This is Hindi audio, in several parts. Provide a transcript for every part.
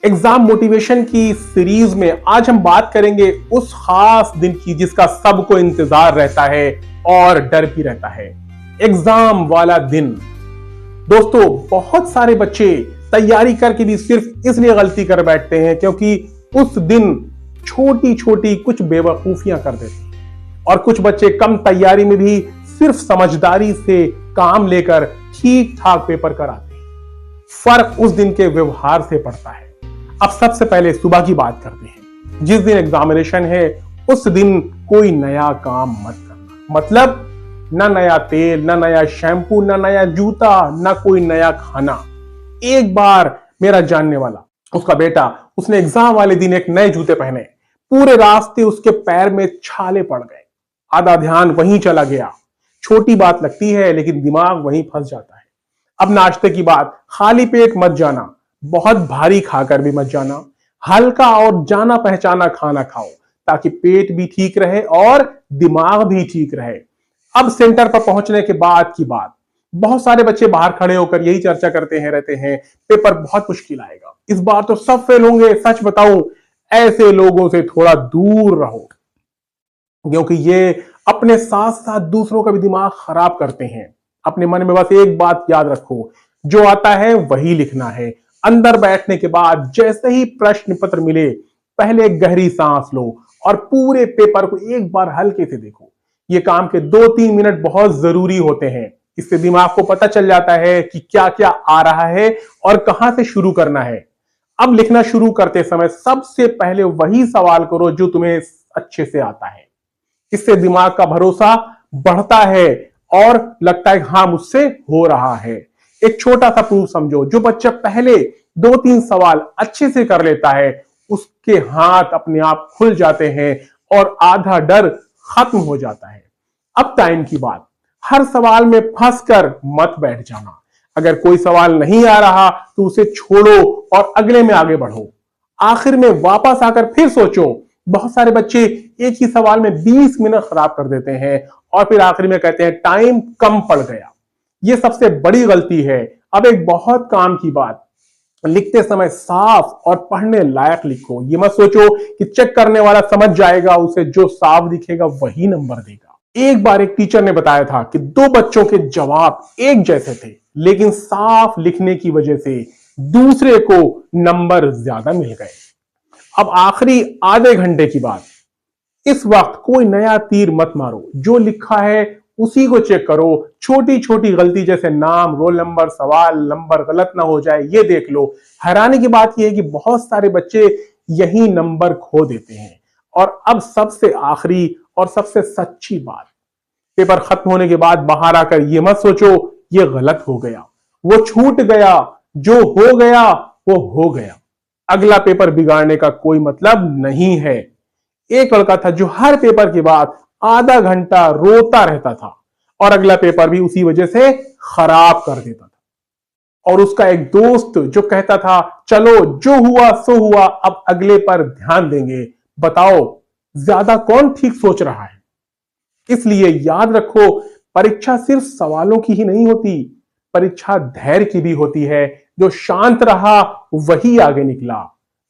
एग्जाम मोटिवेशन की सीरीज में आज हम बात करेंगे उस खास दिन की जिसका सबको इंतजार रहता है और डर भी रहता है, एग्जाम वाला दिन। दोस्तों, बहुत सारे बच्चे तैयारी करके भी सिर्फ इसलिए गलती कर बैठते हैं क्योंकि उस दिन छोटी छोटी कुछ बेवकूफियां कर देते हैं और कुछ बच्चे कम तैयारी में भी सिर्फ समझदारी से काम लेकर ठीक ठाक पेपर कराते हैं। फर्क उस दिन के व्यवहार से पड़ता है। अब सबसे पहले सुबह की बात करते हैं। जिस दिन एग्जामिनेशन है उस दिन कोई नया काम मत करना। मतलब ना नया तेल, ना नया शैम्पू, ना नया जूता, ना कोई नया खाना। एक बार मेरा जानने वाला, उसका बेटा, उसने एग्जाम वाले दिन एक नए जूते पहने। पूरे रास्ते उसके पैर में छाले पड़ गए। आधा ध्यान वहीं चला गया। छोटी बात लगती है लेकिन दिमाग वहीं फंस जाता है। अब नाश्ते की बात, खाली पेट मत जाना, बहुत भारी खाकर भी मत जाना। हल्का और जाना पहचाना खाना खाओ ताकि पेट भी ठीक रहे और दिमाग भी ठीक रहे। अब सेंटर पर पहुंचने के बाद की बात, बहुत सारे बच्चे बाहर खड़े होकर यही चर्चा करते हैं रहते हैं, पेपर बहुत मुश्किल आएगा, इस बार तो सब फेल होंगे। सच बताऊं, ऐसे लोगों से थोड़ा दूर रहो क्योंकि ये अपने साथ साथ दूसरों का भी दिमाग खराब करते हैं। अपने मन में बस एक बात याद रखो, जो आता है वही लिखना है। अंदर बैठने के बाद जैसे ही प्रश्न पत्र मिले, पहले एक गहरी सांस लो और पूरे पेपर को एक बार हल्के से देखो। ये काम के 2-3 मिनट बहुत जरूरी होते हैं। इससे दिमाग को पता चल जाता है कि क्या क्या आ रहा है और कहां से शुरू करना है। अब लिखना शुरू करते समय सबसे पहले वही सवाल करो जो तुम्हें अच्छे से आता है। इससे दिमाग का भरोसा बढ़ता है और लगता है हाँ, मुझसे हो रहा है। एक छोटा सा प्रूफ समझो, जो बच्चा पहले 2-3 सवाल अच्छे से कर लेता है उसके हाथ अपने आप खुल जाते हैं और आधा डर खत्म हो जाता है। अब टाइम की बात, हर सवाल में फंसकर मत बैठ जाना। अगर कोई सवाल नहीं आ रहा तो उसे छोड़ो और अगले में आगे बढ़ो। आखिर में वापस आकर फिर सोचो। बहुत सारे बच्चे एक ही सवाल में 20 मिनट खराब कर देते हैं और फिर आखिर में कहते हैं टाइम कम पड़ गया। यह सबसे बड़ी गलती है। अब एक बहुत काम की बात, लिखते समय साफ और पढ़ने लायक लिखो। ये मत सोचो कि चेक करने वाला समझ जाएगा, उसे जो साफ दिखेगा वही नंबर देगा। एक बार एक टीचर ने बताया था कि 2 बच्चों के जवाब एक जैसे थे लेकिन साफ लिखने की वजह से दूसरे को नंबर ज्यादा मिल गए। अब आखिरी आधे घंटे की बात, इस वक्त कोई नया तीर मत मारो, जो लिखा है उसी को चेक करो। छोटी छोटी गलती जैसे नाम, रोल नंबर, सवाल नंबर गलत ना हो जाए ये देख लो। हैरानी की बात यह है कि बहुत सारे बच्चे यही नंबर खो देते हैं। और अब सबसे आखिरी और सबसे सच्ची बात, पेपर खत्म होने के बाद बाहर आकर ये मत सोचो ये गलत हो गया, वो छूट गया। जो हो गया वो हो गया। अगला पेपर बिगाड़ने का कोई मतलब नहीं है। एक लड़का था जो हर पेपर के बाद आधा घंटा रोता रहता था और अगला पेपर भी उसी वजह से खराब कर देता था। और उसका एक दोस्त जो कहता था चलो जो हुआ सो हुआ, अब अगले पर ध्यान देंगे। बताओ ज्यादा कौन ठीक सोच रहा है? इसलिए याद रखो, परीक्षा सिर्फ सवालों की ही नहीं होती, परीक्षा धैर्य की भी होती है। जो शांत रहा वही आगे निकला।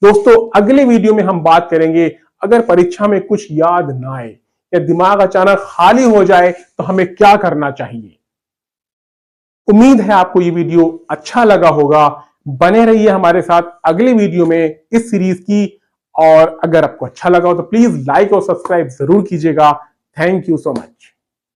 दोस्तों, अगले वीडियो में हम बात करेंगे अगर परीक्षा में कुछ याद ना आए या दिमाग अचानक खाली हो जाए तो हमें क्या करना चाहिए। उम्मीद है आपको ये वीडियो अच्छा लगा होगा। बने रहिए हमारे साथ अगले वीडियो में इस सीरीज की। और अगर आपको अच्छा लगा हो तो प्लीज लाइक और सब्सक्राइब जरूर कीजिएगा। Thank you so much.